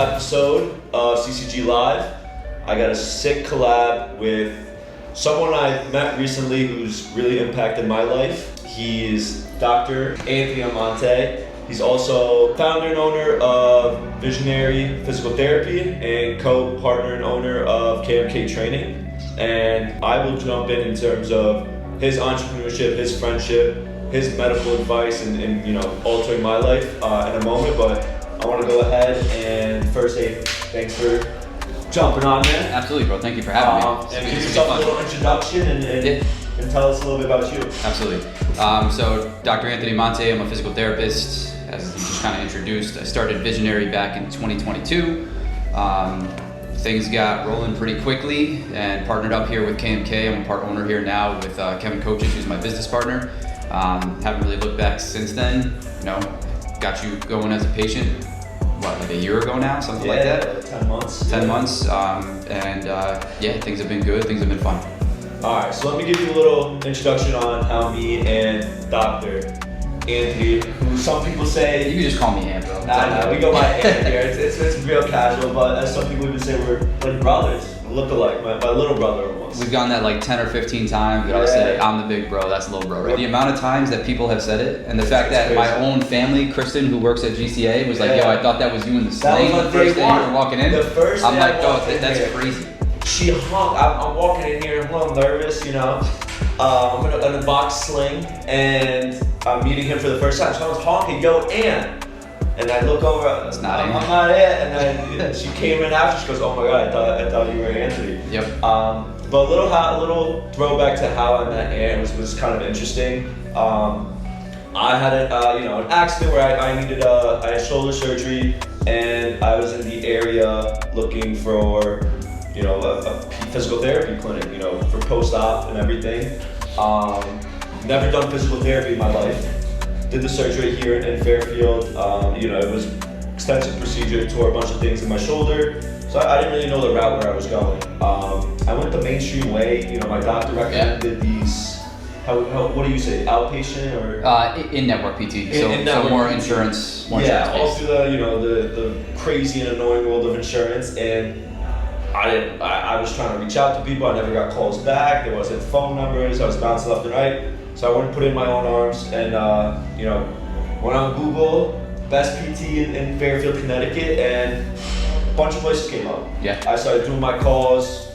episode of CCG Live. I got a sick collab with someone I met recently who's really impacted my life. He's Dr. Anthony Amante. He's also founder and owner of Visionary Physical Therapy and co-partner and owner of KMK Training. And I will jump in terms of his entrepreneurship, his friendship, his medical advice, and you know, altering my life in a moment. But I want to go ahead and first say thanks for jumping on, man. Absolutely, bro. Thank you for having me. And give yourself a little introduction and tell us a little bit about you. Absolutely. So Dr. Anthony Amante, I'm a physical therapist. As you just kind of introduced, I started Visionary back in 2022. Things got rolling pretty quickly and partnered up here with KMK. I'm a part owner here now with Kevin Coaches, who's my business partner. Haven't really looked back since then. You know, got you going as a patient, what, like a year ago now, something like that? Like 10 months. 10 months, yeah, things have been good, things have been fun. All right, so let me give you a little introduction on how me and Dr. Anthony, who some people say... You can just call me Ant, bro. Nah, we go by Ant here. It's real casual, but as some people even say, we're like brothers, look alike, my little brother almost. We've gone that like 10 or 15 times, but I'll say, I'm the big bro, that's the little bro, right? The amount of times that people have said it, and the fact that my own family, Kristen, who works at GCA, was like, yo, I thought that was you in the sling the first day you were walking in. The first I'm day like, I walked in that's here, crazy. She hung, I'm walking in here, I'm a little nervous, you know. I'm in a box sling, and I'm meeting him for the first time. So I was honking, yo, Ann. And I look over, It's not I'm not it. And then she came in after, she goes, oh my God, I thought you were Anthony. Yep. But a little throwback to how I met Ann was kind of interesting. I had an accident where I needed I had shoulder surgery, and I was in the area looking for, you know, a physical therapy clinic, you know, for post-op and everything. Never done physical therapy in my life. Did the surgery here in Fairfield. You know, it was extensive procedure, tore a bunch of things in my shoulder. So I didn't really know the route where I was going. I went the mainstream way. You know, my doctor recommended these, what do you say, outpatient or? In-network PT, in-network so more PT. insurance, more Yeah, insurance all through the crazy and annoying world of insurance. And I was trying to reach out to people. I never got calls back. There wasn't phone numbers. I was bouncing left and right. So I went and put it in my own arms, and you know, went on Google, best PT in Fairfield, Connecticut, and a bunch of places came up. Yeah. I started doing my calls,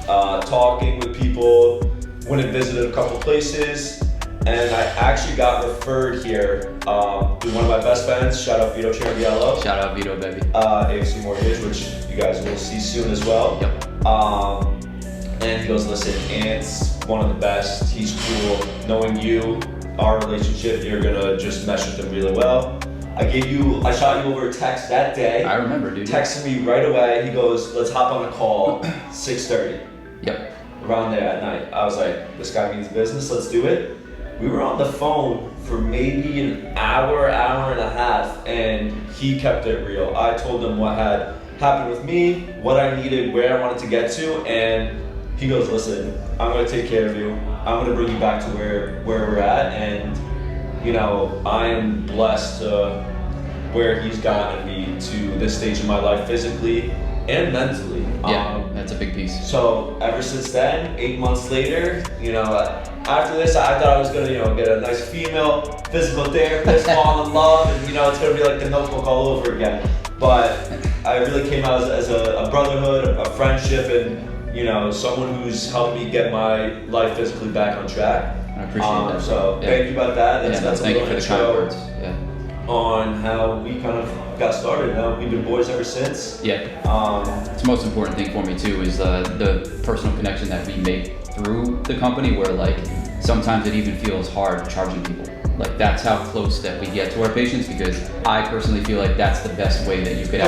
talking with people, went and visited a couple places, and I actually got referred here through one of my best friends. Shout out Vito Cherviello. Shout out Vito, baby. AFC Mortgage, which you guys will see soon as well. Yep. And he goes, listen, Ant's one of the best. He's cool. Knowing you, our relationship, you're gonna just mesh with him really well. I shot you over a text that day. I remember, dude. Texted me right away. He goes, let's hop on a call, 6:30. Yep. Around there at night. I was like, this guy means business, let's do it. We were on the phone for maybe an hour and a half, and he kept it real. I told him what had happened with me, what I needed, where I wanted to get to, and he goes, listen, I'm gonna take care of you. I'm gonna bring you back to where we're at, and you know, I am blessed to where he's gotten me to this stage of my life, physically and mentally. Yeah, that's a big piece. So ever since then, 8 months later, you know, after this, I thought I was gonna, you know, get a nice female physical therapist, fall in love, and you know, it's gonna be like the Notebook all over again. But I really came out as a brotherhood, a friendship, and you know, someone who's helped me get my life physically back on track. I appreciate that. So thank you about that. That's thank you for the kind words. Yeah. On how we kind of got started. We've been boys ever since. Yeah. It's the most important thing for me too is the personal connection that we make through the company, where like sometimes it even feels hard charging people. Like that's how close that we get to our patients, because I personally feel like that's the best way that you could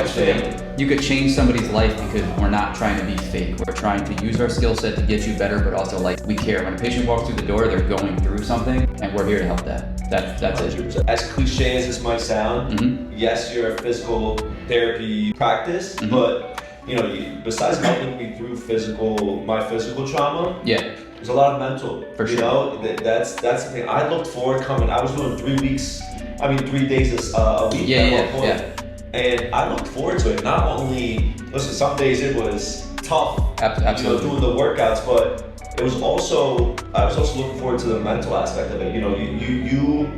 you could change somebody's life, because we're not trying to be fake. We're trying to use our skill set to get you better, but also like we care. When a patient walks through the door, they're going through something, and we're here to help that. That's it. As cliche as this might sound, yes, you're a physical therapy practice, but you know, besides helping me through my physical trauma, there's a lot of mental. For sure. You know, that's the thing. I looked forward coming. I was doing 3 days a week at one point. And I looked forward to it. Not only, listen, some days it was tough, Absolutely. doing the workouts, but it was also, I was also looking forward to the mental aspect of it. You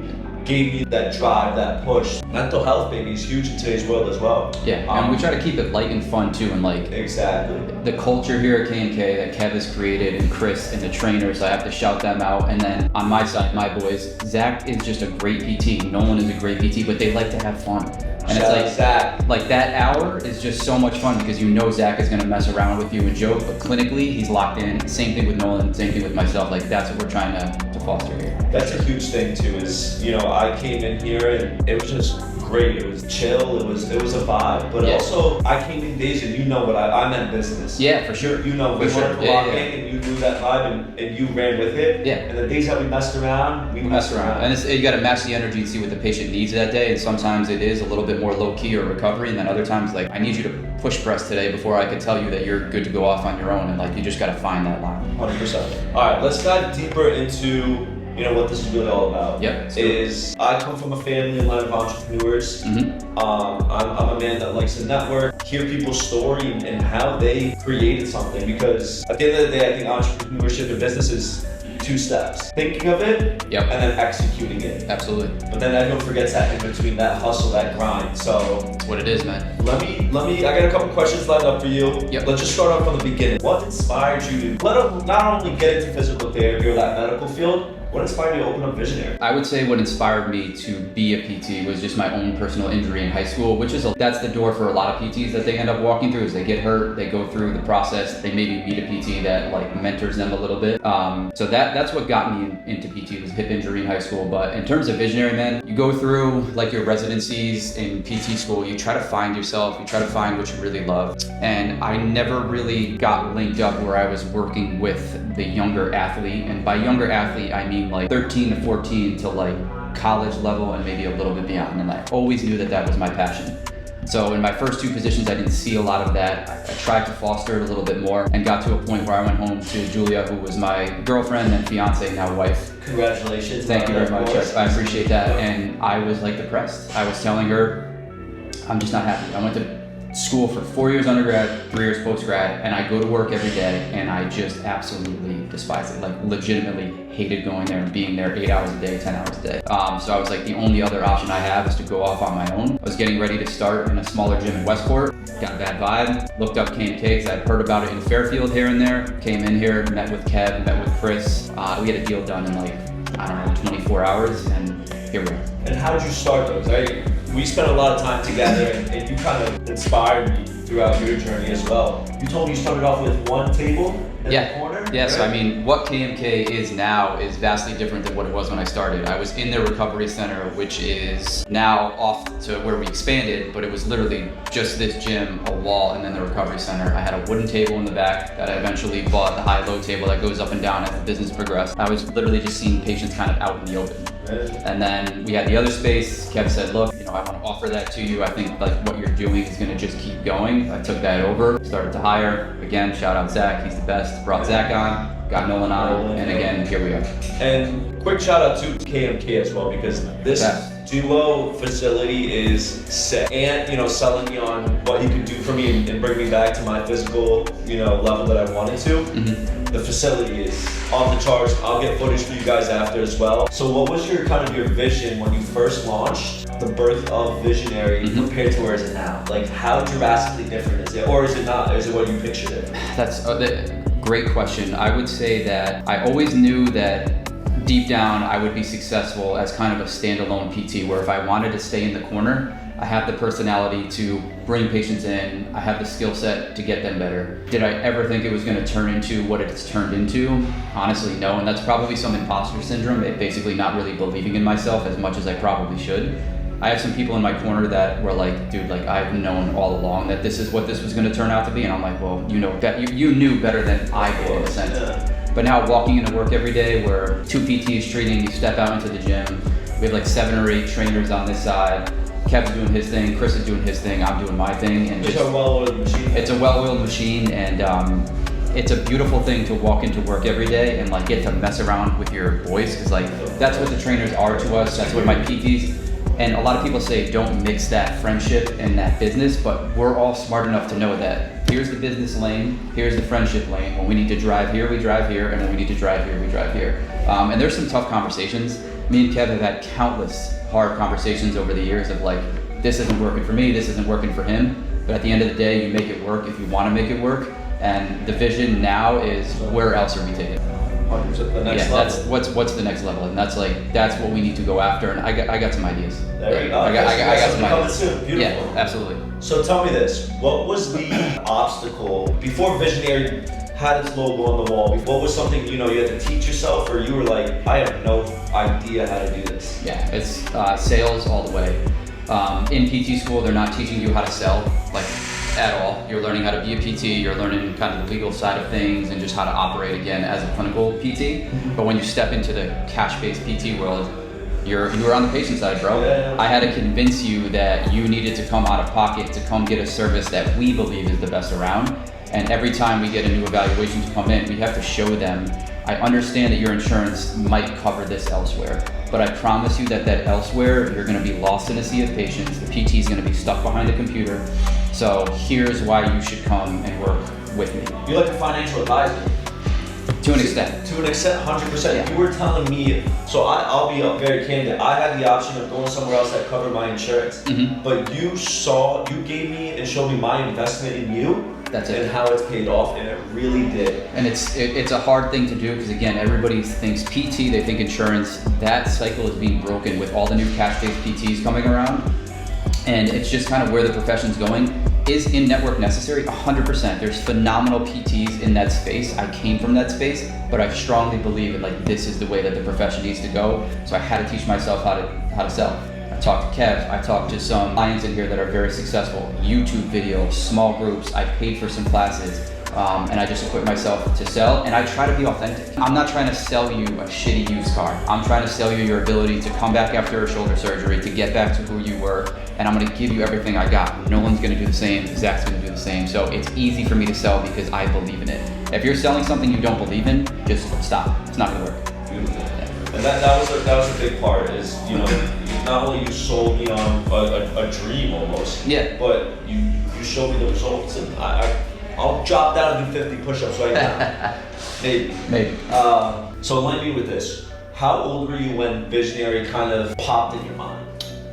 gave me that drive, that push. Mental health, baby, is huge in today's world as well. Yeah, and we try to keep it light and fun too, and like Exactly. the culture here at K&K that Kev has created, and Chris and the trainers, I have to shout them out. And then on my side, my boys, Zach is just a great PT. Nolan is a great PT, but they like to have fun. And Shout out it's Zach. like that hour is just so much fun because you know Zach is gonna mess around with you and joke, but clinically he's locked in. Same thing with Nolan, same thing with myself. Like that's what we're trying to foster here. That's a huge thing too. Is I came in here and it was just great. It was chill. It was a vibe. But Yeah. also I came in days and what I meant business. Yeah, for sure. We For wanted sure. to Yeah, lock yeah. in and you knew that vibe and you ran with it. Yeah. And the days that we messed around, we Mess around. And you got to match the energy and see what the patient needs that day. And sometimes it is a little bit more low key or recovery, and then other times like I need you to push press today before I can tell you that you're good to go off on your own, and like you just got to find that line. 100%. All right, let's dive deeper into what this is really all about. Yep. Is I come from a family and line of entrepreneurs. Mm-hmm. I'm a man that likes to network, hear people's story and how they created something, because at the end of the day, I think entrepreneurship and business is 2 steps. Thinking of it Yep. and then executing it. Absolutely. But then everyone forgets that in between, that hustle, that grind. So That's what it is, man. let me, I got a couple questions lined up for you. Yep. Let's just start off from the beginning. What inspired you to not only get into physical therapy or that medical field, what inspired you to open up Visionary? I would say what inspired me to be a PT was just my own personal injury in high school, which is that's the door for a lot of PTs that they end up walking through. Is they get hurt, they go through the process, they maybe meet a PT that like mentors them a little bit. So that's what got me into PT was hip injury in high school. But in terms of Visionary, man, you go through like your residencies in PT school, you try to find yourself, you try to find what you really love. And I never really got linked up where I was working with the younger athlete, and by younger athlete I mean like 13 to 14 to like college level and maybe a little bit beyond, and I always knew that was my passion. So in my first 2 positions, I didn't see a lot of that. I tried to foster it a little bit more and got to a point where I went home to Julia, who was my girlfriend and fiance, now wife. Congratulations. Thank you very much. Course. I appreciate that. And I was like depressed. I was telling her, I'm just not happy. I went to school for 4 years undergrad, 3 years post-grad, and I go to work every day and I just absolutely despise it. Like legitimately hated going there and being there 8 hours a day, 10 hours a day. So I was like, the only other option I have is to go off on my own. I was getting ready to start in a smaller gym in Westport. Got a bad vibe, looked up K&K because I'd heard about it in Fairfield here and there. Came in here, met with Kev, met with Chris. We had a deal done in like, I don't know, 24 hours, and here we are. And how did you start those? We spent a lot of time together, and you kind of inspired me throughout your journey as well. You told me you started off with 1 table in the corner? Yeah, right? so I mean, what K&K is now is vastly different than what it was when I started. I was in their recovery center, which is now off to where we expanded, but it was literally just this gym, a wall, and then the recovery center. I had a wooden table in the back that I eventually bought, the high-low table that goes up and down as the business progressed. I was literally just seeing patients kind of out in the open. And then we had the other space. Kev said, look, I want to offer that to you. I think like what you're doing is going to just keep going. I took that over, started to hire. Again, shout out Zach, he's the best. Brought Zach on, got Nolan on, and again, here we are. And quick shout out to KMK as well, because this duo facility is sick. And, selling me on what he could do for me and bring me back to my physical, level that I wanted to. Mm-hmm. The facility is off the charts. I'll get footage for you guys after as well. So what was your vision when you first launched the birth of Visionary compared to where is it now? Like how drastically different is it? Or is it not? Is it what you pictured it? That's a great question. I would say that I always knew that deep down I would be successful as kind of a standalone PT, where if I wanted to stay in the corner, I have the personality to bring patients in. I have the skill set to get them better. Did I ever think it was going to turn into what it's turned into? Honestly, no. And that's probably some imposter syndrome, basically not really believing in myself as much as I probably should. I have some people in my corner that were like, dude, like I've known all along that this is what this was going to turn out to be. And I'm like, well, you knew better than I did in a sense. Yeah. But now walking into work every day where 2 PTs treating, you step out into the gym, we have like 7 or 8 trainers on this side. Kev's doing his thing, Chris is doing his thing, I'm doing my thing, and it's a well-oiled machine. It's a well-oiled machine, and it's a beautiful thing to walk into work every day and like get to mess around with your boys, because like that's what the trainers are to us. That's what my PTs. And a lot of people say don't mix that friendship and that business, but we're all smart enough to know that here's the business lane, here's the friendship lane. When we need to drive here, we drive here, and when we need to drive here, we drive here. And there's some tough conversations. Me and Kev have had countless hard conversations over the years of like, this isn't working for me, this isn't working for him. But at the end of the day, you make it work if you want to make it work. And the vision now is, where else are we taking it? 100%. The next level. That's what's the next level, and that's what we need to go after. And I got some ideas. There you go. I got some coming ideas. soon. Beautiful. Yeah, absolutely. So tell me this: what was the obstacle before Visionary had its logo on the wall? What was something you had to teach yourself, or you were like, I have no idea how to do this? Yeah, it's sales all the way. In PT school, they're not teaching you how to sell, like, at all. You're learning how to be a PT, you're learning kind of the legal side of things and just how to operate again as a clinical PT. But when you step into the cash-based PT world, you're on the patient side, bro. Yeah. I had to convince you that you needed to come out of pocket to come get a service that we believe is the best around. And every time we get a new evaluation to come in, we have to show them, I understand that your insurance might cover this elsewhere, but I promise you that elsewhere, you're gonna be lost in a sea of patients. The PT is gonna be stuck behind a computer. So here's why you should come and work with me. You're like a financial advisor. To an extent. To an extent, 100%. Yeah. You were telling me, so I'll be very candid. I had the option of going somewhere else that covered my insurance, but you gave me and showed me my investment in you. That's it. And how it's paid off, and it really did. And it's a hard thing to do because, again, everybody thinks PT, they think insurance. That cycle is being broken with all the new cash-based PTs coming around. And it's just kind of where the profession's going. Is in-network necessary? 100%. There's phenomenal PTs in that space. I came from that space, but I strongly believe that this is the way that the profession needs to go. So I had to teach myself how to sell. I talked to Kev, I talked to some clients in here that are very successful. YouTube videos, small groups, I paid for some classes, and I just equip myself to sell, and I try to be authentic. I'm not trying to sell you a shitty used car. I'm trying to sell you your ability to come back after a shoulder surgery, to get back to who you were, and I'm gonna give you everything I got. No one's gonna do the same, Zach's gonna do the same. So it's easy for me to sell because I believe in it. If you're selling something you don't believe in, just stop, it's not gonna work. Beautiful. And that was a big part, is not only you sold me on a dream almost, but you showed me the results, and I'll drop down and do 50 push-ups right now. Maybe. So enlighten me with this. How old were you when Visionary kind of popped in your mind?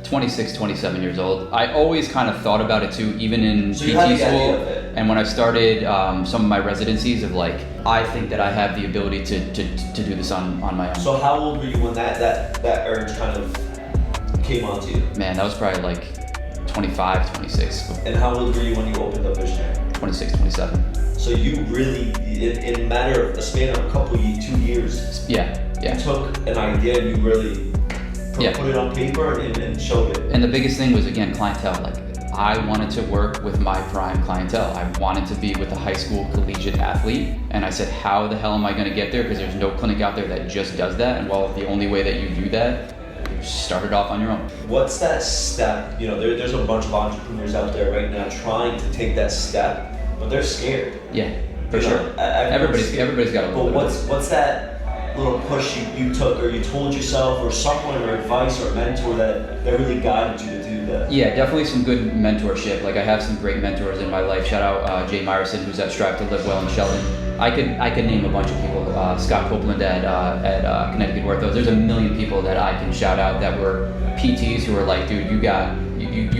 26, 27 years old. I always kind of thought about it too, even in PT you had the school. idea of it. And when I started some of my residencies of like, I think that I have the ability to do this on my own. So how old were you when that urge kind of came onto you? Man, that was probably like 25, 26. And how old were you when you opened up Visionary? 26, 27. So you really, in a matter of a span of a couple 2 years, you took an idea and you really put it on paper and showed it. And the biggest thing was, again, clientele. Like, I wanted to work with my prime clientele. I wanted to be with a high school collegiate athlete. And I said, how the hell am I gonna get there? Because there's no clinic out there that just does that. And well, the only way that you do that, you start it off on your own. What's that step? There's a bunch of entrepreneurs out there right now trying to take that step, but they're scared. Yeah, for sure. Everybody's got a little bit. But what's that little push you took, or you told yourself, or someone, or advice, or mentor that really guided you to do that? Yeah, definitely some good mentorship. Like, I have some great mentors in my life. Shout out Jay Myerson, who's at Strive to Live Well in Sheldon. I could name a bunch of people. Scott Copeland at Connecticut Orthos. There's a million people that I can shout out that were PTs who were like, dude, you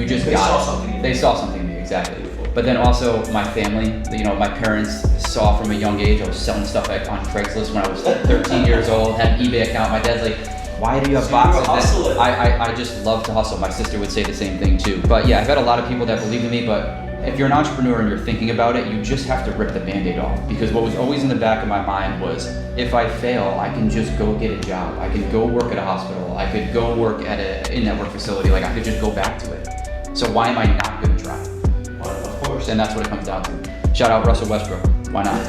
just got it. They saw something in me, exactly. But then also my family, my parents saw from a young age. I was selling stuff on Craigslist when I was 13 years old, had an eBay account. My dad's like, why do you have boxes? I just love to hustle. My sister would say the same thing too. But yeah, I've had a lot of people that believe in me, but if you're an entrepreneur and you're thinking about it, you just have to rip the Band-Aid off. Because what was always in the back of my mind was, if I fail, I can just go get a job. I can go work at a hospital. I could go work at an in-network facility. Like, I could just go back to it. So why am I not gonna try? Of course. And that's what it comes down to. Shout out Russell Westbrook. Why not?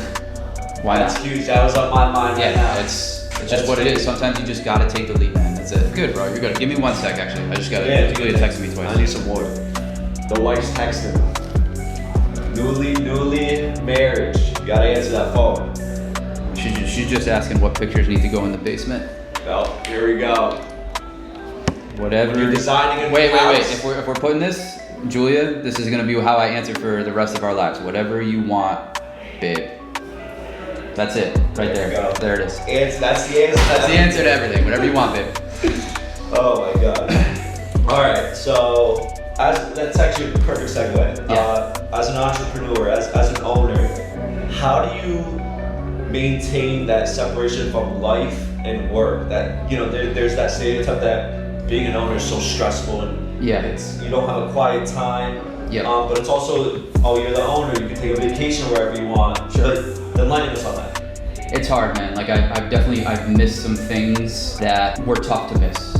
Why That's not? huge. That was on my mind right now. It's just what it is. Sometimes you just gotta take the lead, man. That's it. Good, bro. You're good. Give me 1 sec, actually. I just gotta. Julia texted me twice. I need some water. The wife's texting. Newly marriage. You gotta answer that phone. She's just asking what pictures need to go in the basement. Well, here we go. Whatever. When you're designing a Wait. house? If we're putting this, Julia, this is gonna be how I answer for the rest of our lives. Whatever you want, babe. That's it, right there. There you go. There it is. That's the answer. That's the answer to everything. Whatever you want, babe. Oh my god. All right, so that's actually a perfect segue. Yeah. As an entrepreneur, as an owner, how do you maintain that separation from life and work? That there's that stereotype that being an owner is so stressful and you don't have a quiet time. Yeah. But it's also, you're the owner, you can take a vacation wherever you want. Sure. But enlighten us on that. It's hard, man. Like I've missed some things that were tough to miss.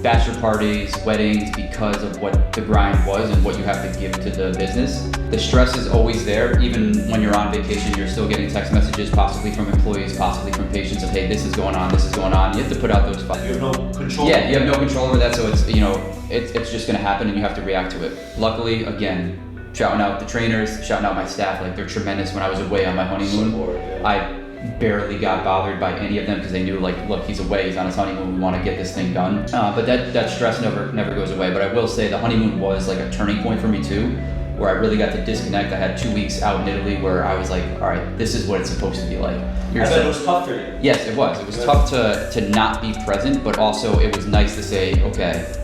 Bachelor parties, weddings, because of what the grind was and what you have to give to the business. The stress is always there. Even when you're on vacation, you're still getting text messages, possibly from employees, possibly from patients of, hey, this is going on, this is going on. You have to put out those fires. You have no control. Yeah, you have no control over that, so it's just gonna happen and you have to react to it. Luckily, again, shouting out the trainers, shouting out my staff, like they're tremendous. When I was away on my honeymoon, Support, yeah. I barely got bothered by any of them because they knew, like, look, he's away, he's on his honeymoon, we want to get this thing done. But that stress never goes away. But I will say the honeymoon was like a turning point for me too, where I really got to disconnect. I had 2 weeks out in Italy where I was like, all right, this is what it's supposed to be like. I bet it was tough for you. Yes, it was. It was tough to not be present, but also it was nice to say, okay,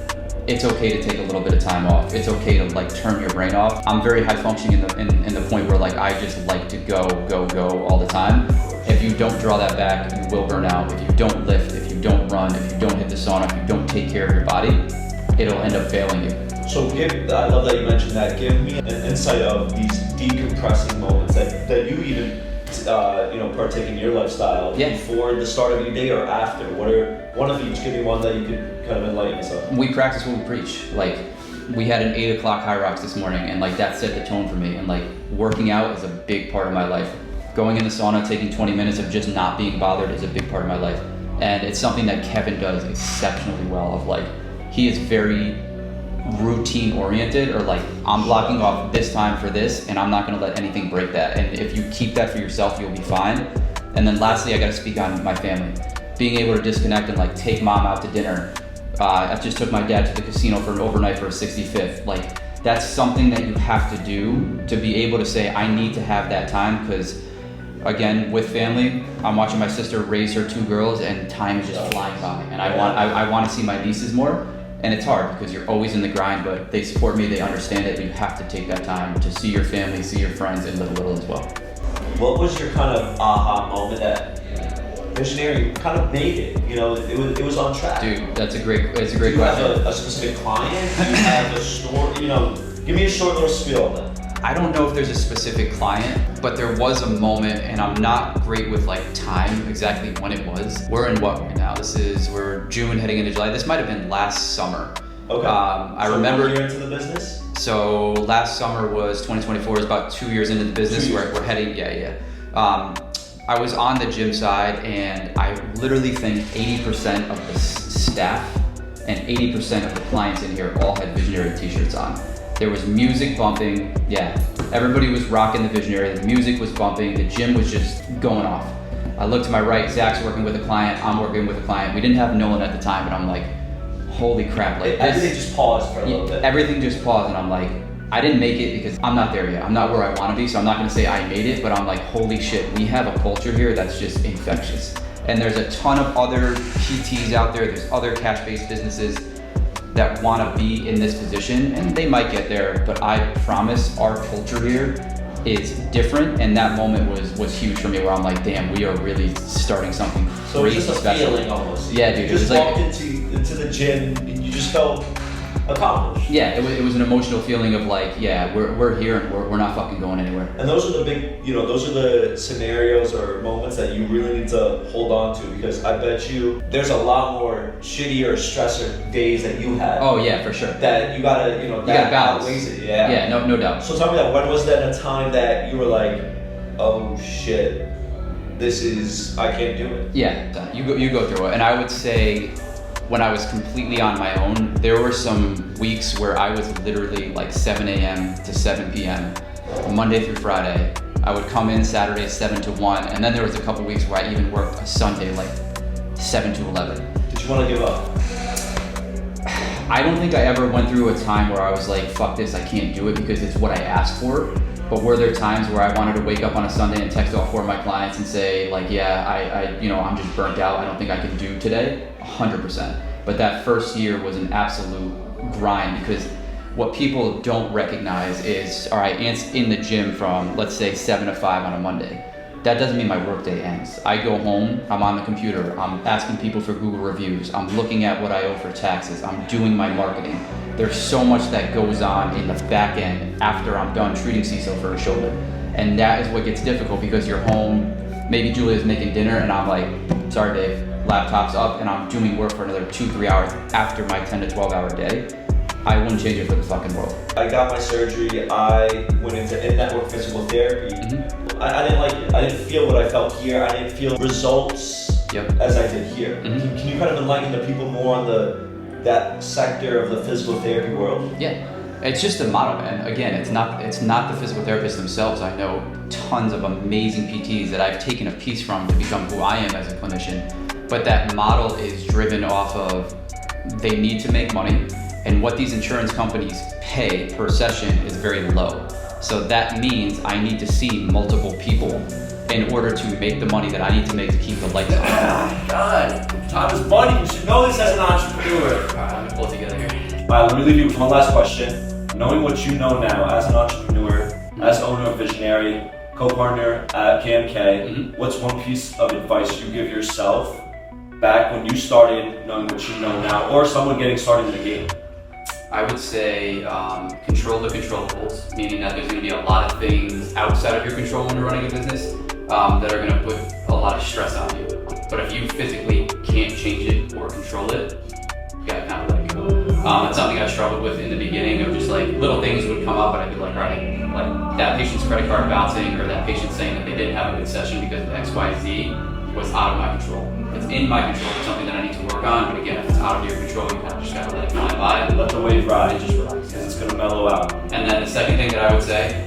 it's okay to take a little bit of time off. It's okay to like turn your brain off. I'm very high functioning in the point where like I just like to go all the time. If you don't draw that back, you will burn out. If you don't lift, if you don't run, if you don't hit the sauna, if you don't take care of your body, it'll end up failing you. So I love that you mentioned that. Give me an insight of these decompressing moments that you even partake in your lifestyle before the start of your day or after. What are one of each? Give me one that you could kind of enlighten us on. We practice what we preach. Like, we had an 8 o'clock high rocks this morning, and like that set the tone for me. And like working out is a big part of my life. Going in the sauna, taking 20 minutes of just not being bothered is a big part of my life. And it's something that Kevin does exceptionally well. Of like, he is very routine oriented, or like, I'm blocking off this time for this and I'm not gonna let anything break that. And if you keep that for yourself, you'll be fine. And then lastly, I gotta speak on my family. Being able to disconnect and like take mom out to dinner. I just took my dad to the casino for an overnight for a 65th. Like, that's something that you have to do to be able to say, I need to have that time, because again, with family, I'm watching my sister raise her 2 girls and time is just flying by. And I want to see my nieces more. And it's hard because you're always in the grind, but they support me, they understand it, and you have to take that time to see your family, see your friends, and live a little as well. What was your kind of aha moment that Visionary kind of made it? It was on track. Dude, it's a great question. Do you have a specific client? Do you have a store? Give me a short little spiel on that. I don't know if there's a specific client, but there was a moment, and I'm not great with like time, exactly when it was. We're in what right now? We're June heading into July. This might have been last summer. Okay. I remember. You're into the business? So last summer was 2024, is about 2 years into the business. We're heading, I was on the gym side, and I literally think 80% of the staff and 80% of the clients in here all had Visionary t-shirts on. There was music bumping, everybody was rocking the Visionary, the music was bumping, the gym was just going off. I looked to my right, Zach's working with a client, I'm working with a client. We didn't have Nolan at the time, but I'm like, holy crap. Like, everything just paused for a little bit. Everything just paused, and I'm like, I didn't make it because I'm not there yet. I'm not where I want to be, so I'm not gonna say I made it, but I'm like, holy shit, we have a culture here that's just infectious. And there's a ton of other PTs out there, there's other cash-based businesses that want to be in this position, and they might get there, but I promise our culture here is different, and that moment was huge for me, where I'm like, damn, we are really starting something so crazy it's just a special. feeling almost. Yeah, dude. You just walked into the gym, and you just felt accomplished. Yeah, it was an emotional feeling of like, we're here and we're not fucking going anywhere. And those are the big, those are the scenarios or moments that you really need to hold on to, because I bet you there's a lot more shittier stressor days that you had. Oh yeah, for sure. That you gotta, you gotta balance. Outweighs it. Yeah. Yeah, no doubt. So tell me that, when was that a time that you were like, oh shit, I can't do it? Yeah, you go through it, and I would say, when I was completely on my own, there were some weeks where I was literally like 7 a.m. to 7 p.m. Monday through Friday. I would come in Saturday 7 to 1, and then there was a couple weeks where I even worked a Sunday like 7 to 11. Did you want to give up? I don't think I ever went through a time where I was like, fuck this, I can't do it because it's what I asked for. But were there times where I wanted to wake up on a Sunday and text all 4 of my clients and say like, yeah, I'm just burnt out. I don't think I can do today. 100%. But that first year was an absolute grind because what people don't recognize is, all right, Ant's in the gym from, let's say 7 to 5 on a Monday. That doesn't mean my workday ends. I go home, I'm on the computer, I'm asking people for Google reviews, I'm looking at what I owe for taxes, I'm doing my marketing. There's so much that goes on in the back end after I'm done treating Sisso for a shoulder. And that is what gets difficult because you're home, maybe Julia's making dinner and I'm like, sorry Dave, laptop's up and I'm doing work for another 2-3 hours after my 10 to 12 hour day. I wouldn't change it for the fucking world. I got my surgery, I went into in-network physical therapy. I didn't like it. I didn't feel what I felt here. I didn't feel results as I did here. Can you kind of enlighten the people more on that sector of the physical therapy world? Yeah, it's just a model, man. Again, it's not the physical therapists themselves. I know tons of amazing PTs that I've taken a piece from to become who I am as a clinician. But that model is driven off of they need to make money, and what these insurance companies pay per session is very low. So that means I need to see multiple people in order to make the money that I need to make to keep the lights on. God, time is money. You should know this as an entrepreneur. All right, let me pull it together here. All right, let me leave you with one last question. Knowing what you know now as an entrepreneur, as owner of Visionary, co-partner at KMK, what's one piece of advice you give yourself back when you started knowing what you know now, or someone getting started in the game? I would say control the controllables, meaning that there's going to be a lot of things outside of your control when you're running a business that are going to put a lot of stress on you. But if you physically can't change it or control it, you gotta kind of let it go. It's something I struggled with in the beginning of just like little things would come up and I'd be like, right, like that patient's credit card bouncing or that patient saying that they didn't have a good session because of X, Y, Z was out of my control. It's in my control, it's something that I need to work on, but again, if it's out of your control, you kind of just gotta let it fly by. Let the wave ride. And just relax. Because it's gonna mellow out. And then the second thing that I would say,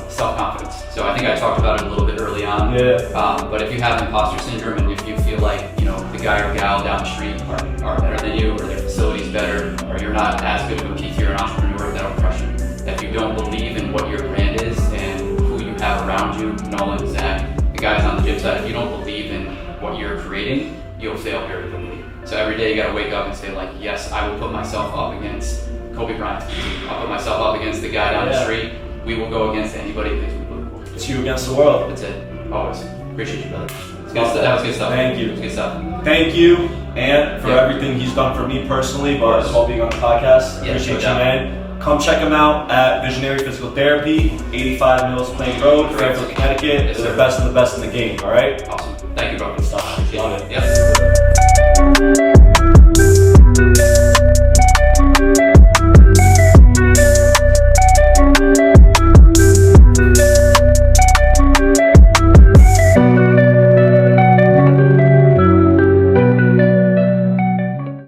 self-confidence. So I think I talked about it a little bit early on. But if you have imposter syndrome and if you feel like, the guy or gal down the street are better than you, or their facility's better, or you're not as good of a PT or an entrepreneur, that'll crush you. If you don't believe in what your brand is and who you have around you, Nolan, Zach, the guys on the gym side, if you don't believe in what you're creating, you'll fail very quickly. So every day you gotta wake up and say like, yes, I will put myself up against Kobe Bryant. I'll put myself up against the guy down the street. We will go against anybody that thinks we look cool. It's you against the world. That's it. Always. Appreciate you, brother. That was good stuff. Thank you. It was good stuff. Thank you, and for everything he's done for me personally, but as well being on the podcast. Appreciate you, man. Come check him out at Visionary Physical Therapy, 85 Mills Plain Road, Fairfield, Connecticut. They're the best of the best in the game, all right? Awesome. Thank you, bro. Good stuff. Love it. Yep.